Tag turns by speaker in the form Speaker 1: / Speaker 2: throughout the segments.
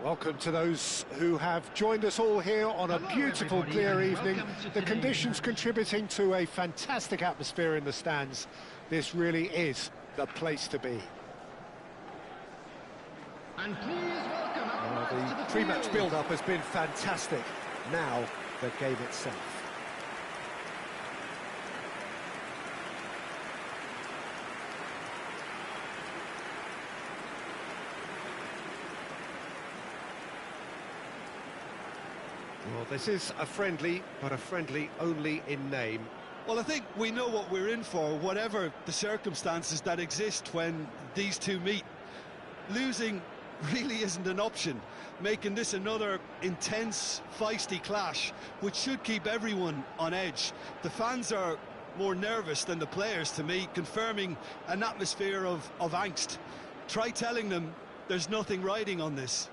Speaker 1: Welcome to those who have joined us all here on a beautiful, clear evening. The conditions contributing to a fantastic atmosphere in the stands. This really is the place to be.
Speaker 2: And please welcome
Speaker 1: the pre-match build-up has been fantastic. Now, the game itself. Well, this is a friendly, but a friendly only in name.
Speaker 3: Well, I think we know what we're in for, whatever the circumstances that exist when these two meet. Losing really isn't an option, making this another intense, feisty clash, which should keep everyone on edge. The fans are more nervous than the players, to me, confirming an atmosphere of angst. Try telling them there's nothing riding on this.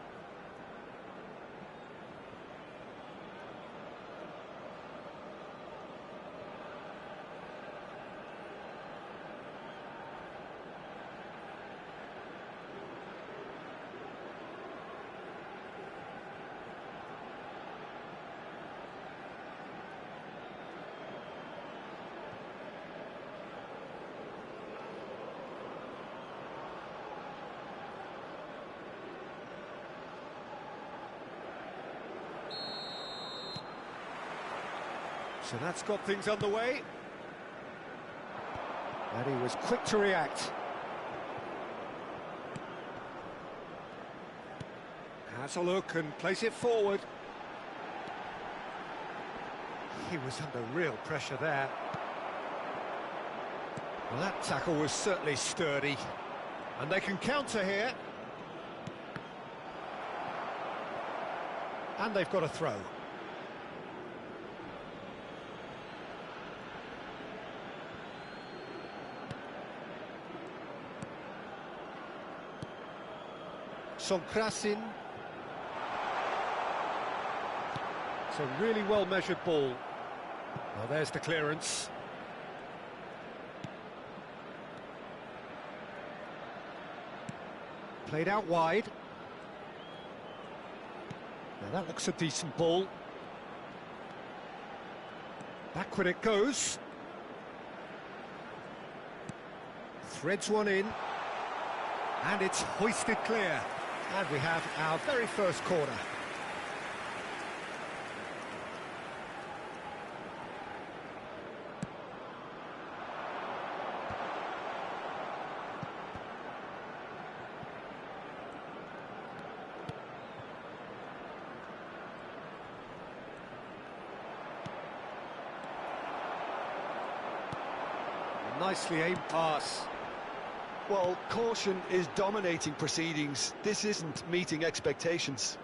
Speaker 1: So that's got things underway. And he was quick to react. Has a look and plays it forward. He was under real pressure there. Well, that tackle was certainly sturdy. And they can counter here. And they've got a throw. Sonkrasin. It's a really well-measured ball. Well, there's the clearance. Played out wide. Now that looks a decent ball. Backward it goes. Threads one in. And it's hoisted clear. And we have our very first corner. Nicely aimed pass.
Speaker 3: Well, caution is dominating proceedings. This isn't meeting expectations.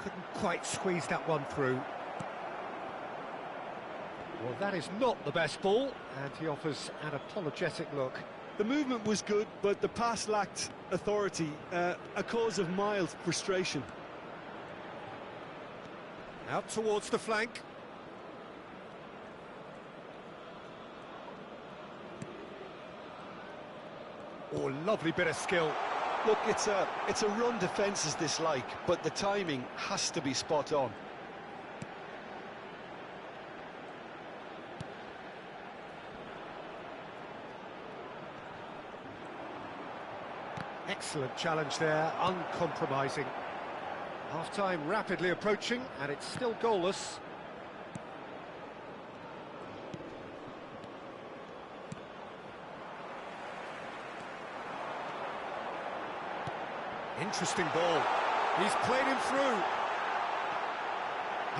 Speaker 1: Couldn't quite squeeze that one through. Well, that is not the best ball, and he offers an apologetic look.
Speaker 3: The movement was good, but the pass lacked authority, a cause of mild frustration.
Speaker 1: Out towards the flank. Oh, lovely bit of skill.
Speaker 3: Look, it's a run defence is dislike, but the timing has to be spot on.
Speaker 1: Excellent challenge there, uncompromising. Half-time rapidly approaching, and it's still goalless. Interesting ball. He's played him through.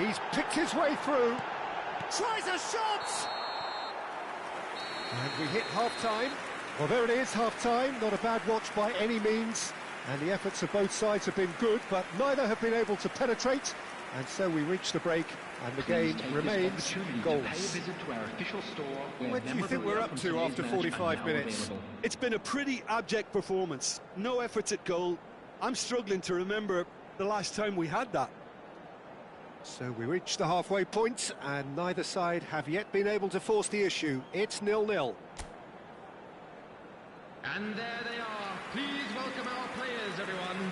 Speaker 1: He's picked his way through. Tries a shot! And we hit half-time. Well, there it is, half-time. Not a bad watch by any means. And the efforts of both sides have been good, but neither have been able to penetrate. And so we reach the break, and the game remains goalless. What do you think we're up to after 45 minutes?
Speaker 3: It's been a pretty abject performance. No efforts at goal. I'm struggling to remember the last time we had that.
Speaker 1: So we reach the halfway point, and neither side have yet been able to force the issue. It's 0-0.
Speaker 2: And there they are. Please welcome our players, everyone.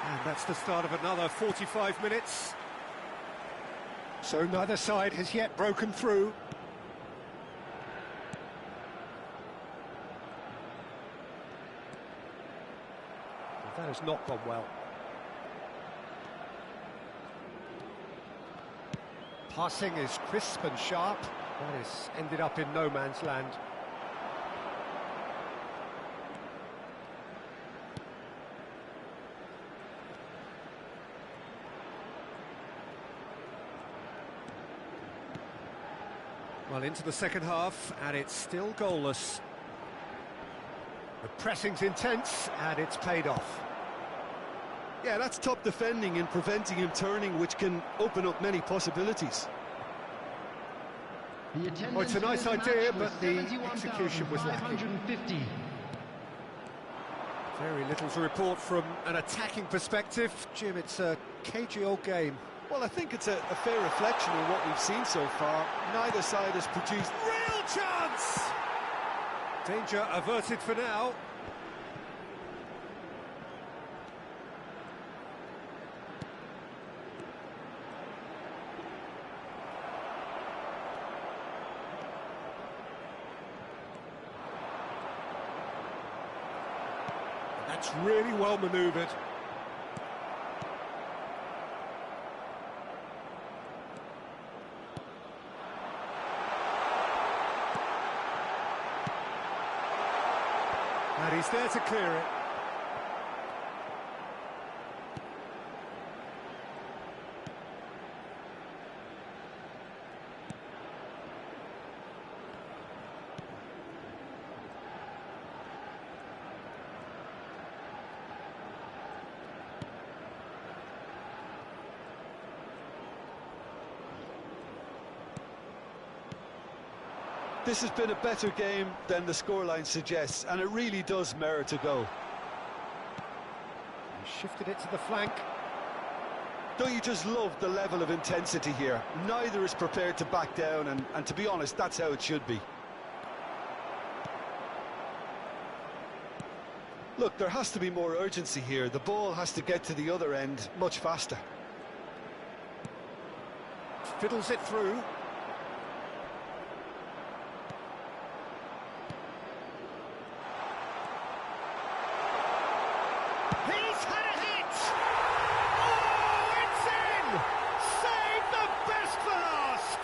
Speaker 1: And that's the start of another 45 minutes. So neither side has yet broken through. That has not gone well. Passing is crisp and sharp. That has ended up in no man's land. Well, into the second half, and it's still goalless. The pressing's intense, and it's paid off.
Speaker 3: Yeah, that's top defending and preventing him turning, which can open up many possibilities.
Speaker 1: Oh, it's a nice idea, but the execution was lacking. Very little to report from an attacking perspective. Jim, it's a cagey old game.
Speaker 3: Well, I think it's a fair reflection of what we've seen so far. Neither side has produced...
Speaker 1: Real chance! Danger averted for now. That's really well manoeuvred. And he's there to clear it.
Speaker 3: This has been a better game than the scoreline suggests, and it really does merit a go.
Speaker 1: He shifted it to the flank.
Speaker 3: Don't you just love the level of intensity here? Neither is prepared to back down, and to be honest, that's how it should be. Look, there has to be more urgency here. The ball has to get to the other end much faster.
Speaker 1: Fiddles it through. He's had a hit! Oh, it's in! Save the best for last!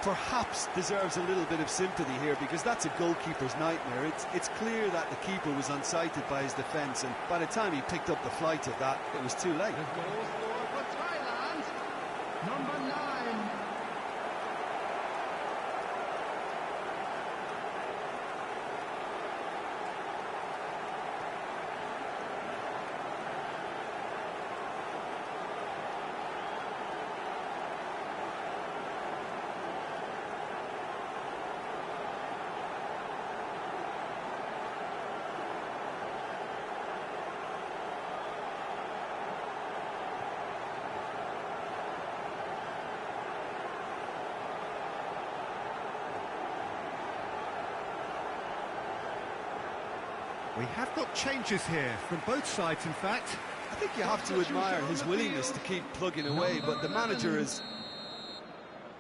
Speaker 3: Perhaps deserves a little bit of sympathy here, because that's a goalkeeper's nightmare. It's clear that the keeper was unsighted by his defence, and by the time he picked up the flight of that, it was too late.
Speaker 2: Goal scored for Thailand, number 9.
Speaker 1: We have got changes here from both sides, in fact.
Speaker 3: I think you have to admire his willingness to keep plugging away, but the manager is...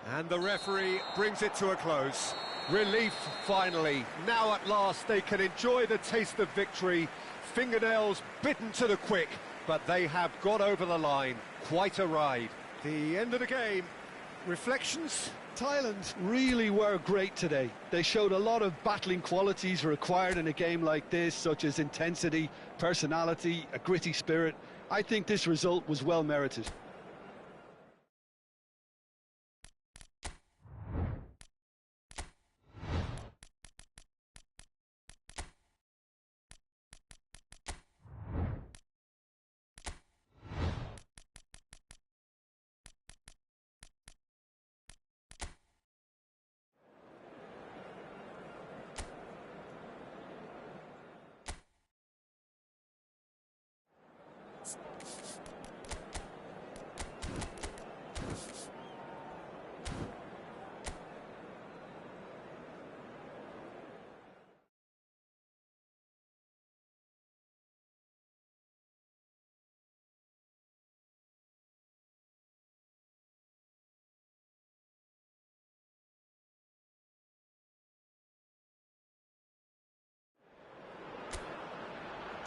Speaker 1: And the referee brings it to a close. Relief, finally. Now at last they can enjoy the taste of victory. Fingernails bitten to the quick, but they have got over the line. Quite a ride. The end of the game. Reflections?
Speaker 3: Thailand really were great today. They showed a lot of battling qualities required in a game like this, such as intensity, personality, a gritty spirit. I think this result was well merited.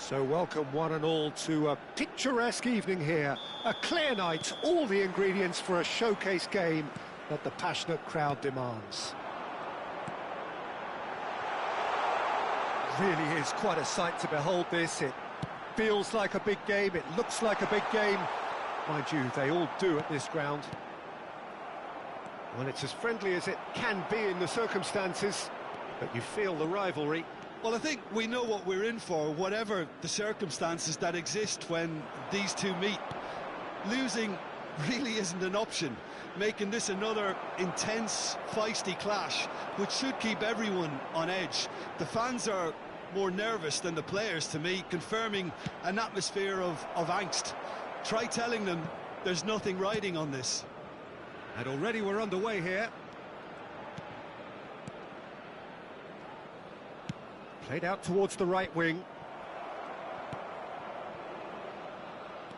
Speaker 1: So welcome one and all to a picturesque evening here. A clear night, all the ingredients for a showcase game that the passionate crowd demands. Really is quite a sight to behold this. It feels like a big game, it looks like a big game. Mind you, they all do at this ground. Well, it's as friendly as it can be in the circumstances, but you feel the rivalry.
Speaker 3: Well, I think we know what we're in for, whatever the circumstances that exist when these two meet. Losing really isn't an option, making this another intense, feisty clash, which should keep everyone on edge. The fans are more nervous than the players, to me, confirming an atmosphere of angst. Try telling them there's nothing riding on this.
Speaker 1: And already we're underway here. Played out towards the right wing.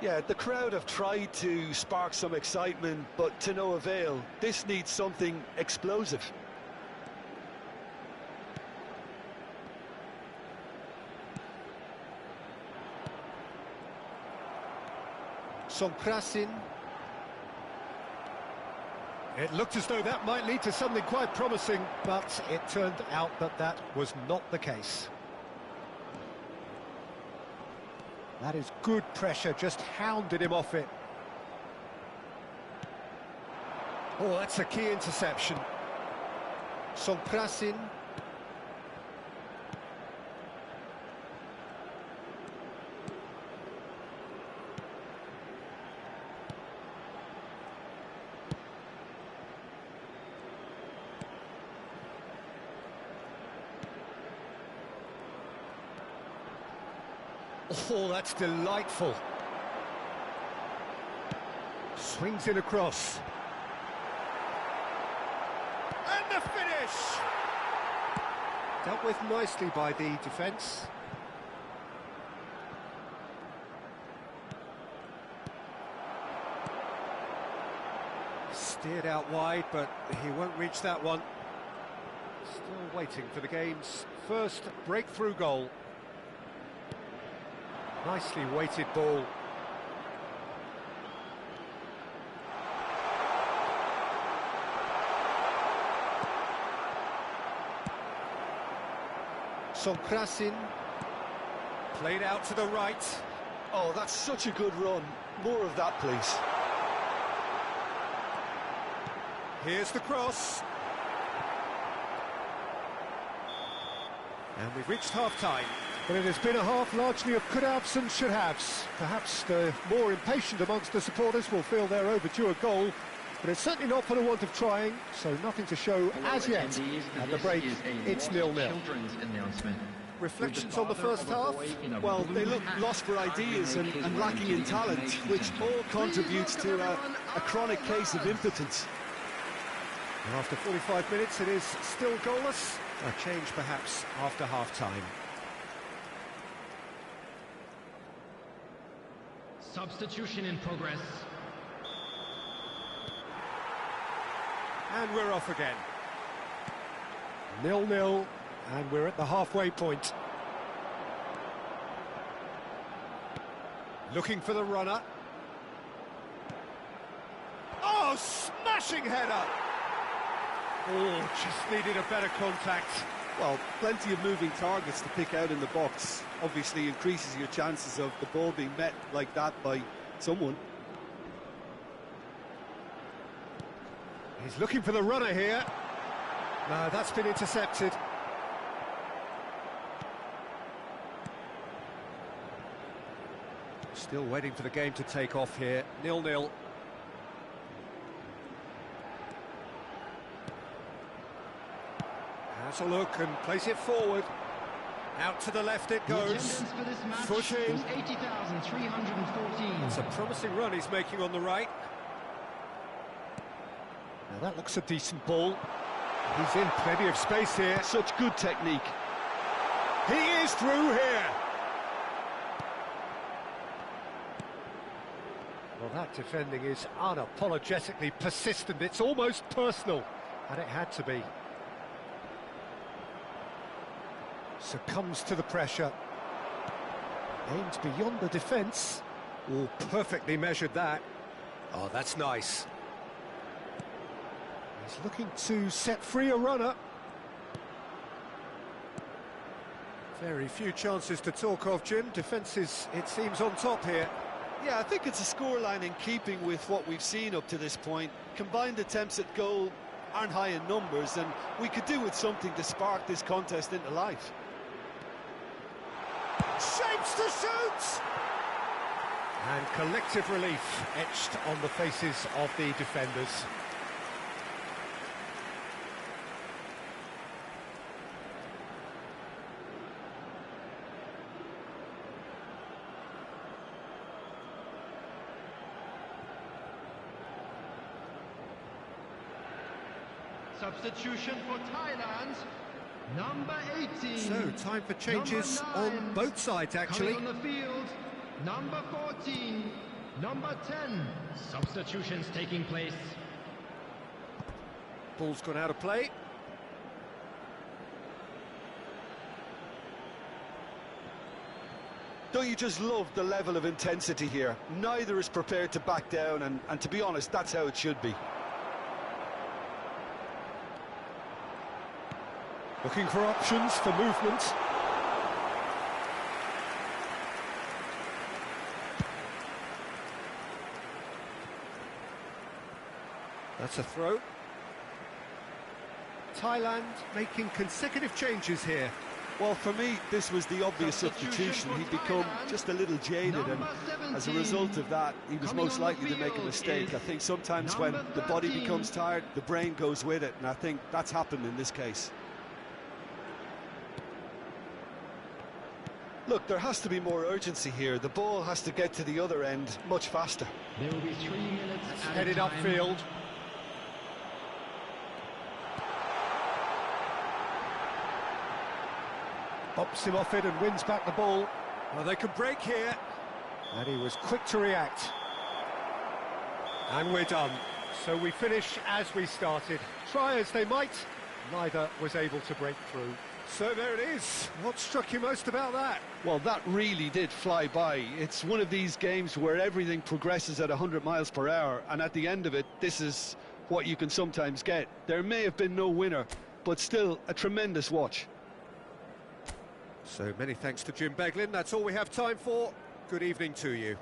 Speaker 3: Yeah, the crowd have tried to spark some excitement, but to no avail. This needs something explosive.
Speaker 1: Songkrasin. It looked as though that might lead to something quite promising, but it turned out that that was not the case. That is good pressure, just hounded him off it. Oh, that's a key interception. Songkrasin. Oh, that's delightful. Swings it across. And the finish! Dealt with nicely by the defence. Steered out wide, but he won't reach that one. Still waiting for the game's first breakthrough goal. Nicely weighted ball. Songkrasin. Played out to the right.
Speaker 3: Oh, that's such a good run. More of that, please.
Speaker 1: Here's the cross. And we've reached half-time. But it has been a half largely of could-haves and should-haves. Perhaps the more impatient amongst the supporters will feel they're overdue a goal, but it's certainly not for the want of trying, so nothing to show as yet. At the break, it's 0-0. Reflections on the first half?
Speaker 3: Well, they look lost for ideas and lacking in talent, which all contributes to a chronic case of impotence.
Speaker 1: And after 45 minutes, it is still goalless. A change, perhaps, after half-time.
Speaker 2: Substitution in progress.
Speaker 1: And we're off again. 0-0, and we're at the halfway point. Looking for the runner. Oh, smashing header! Oh, just needed a better contact.
Speaker 3: Well, plenty of moving targets to pick out in the box. Obviously increases your chances of the ball being met like that by someone.
Speaker 1: He's looking for the runner here. No, that's been intercepted. Still waiting for the game to take off here. 0-0. Has a look and plays it forward. Out to the left it goes. Footing.
Speaker 2: 80,314.
Speaker 1: It's a promising run he's making on the right. Now that looks a decent ball. He's in plenty of space here.
Speaker 3: Such good technique.
Speaker 1: He is through here. Well, that defending is unapologetically persistent. It's almost personal, and it had to be. Succumbs to the pressure. Aimed beyond the defence. Oh, perfectly measured that. Oh, that's nice. He's looking to set free a runner. Very few chances to talk of, Jim. Defence is, it seems, on top here.
Speaker 3: Yeah, I think it's a scoreline in keeping with what we've seen up to this point. Combined attempts at goal aren't high in numbers, and we could do with something to spark this contest into life.
Speaker 1: Shapes to shoot! And collective relief etched on the faces of the defenders.
Speaker 2: Substitution for Thailand, number 18.
Speaker 1: So, time for changes on both sides, actually.
Speaker 2: Coming on the field, number 14, number 10. Substitutions taking place.
Speaker 1: Ball's gone out of play.
Speaker 3: Don't you just love the level of intensity here? Neither is prepared to back down, and to be honest, that's how it should be.
Speaker 1: Looking for options for movement. That's a throw. Thailand making consecutive changes here.
Speaker 3: Well, for me, this was the obvious substitution. He'd become just a little jaded, and as a result of that, he was most likely to make a mistake. I think sometimes when the body becomes tired, the brain goes with it, and I think that's happened in this case. Look, there has to be more urgency here. The ball has to get to the other end much faster.
Speaker 2: There will be 3 minutes
Speaker 1: Headed upfield. Bops him off it and wins back the ball. Well, they can break here. And he was quick to react. And we're done. So we finish as we started. Try as they might, neither was able to break through. So there it is. What struck you most about that?
Speaker 3: Well, that really did fly by. It's one of these games where everything progresses at 100 miles per hour, and at the end of it, this is what you can sometimes get. There may have been no winner, but still a tremendous watch.
Speaker 1: So many thanks to Jim Beglin. That's all we have time for. Good evening to you.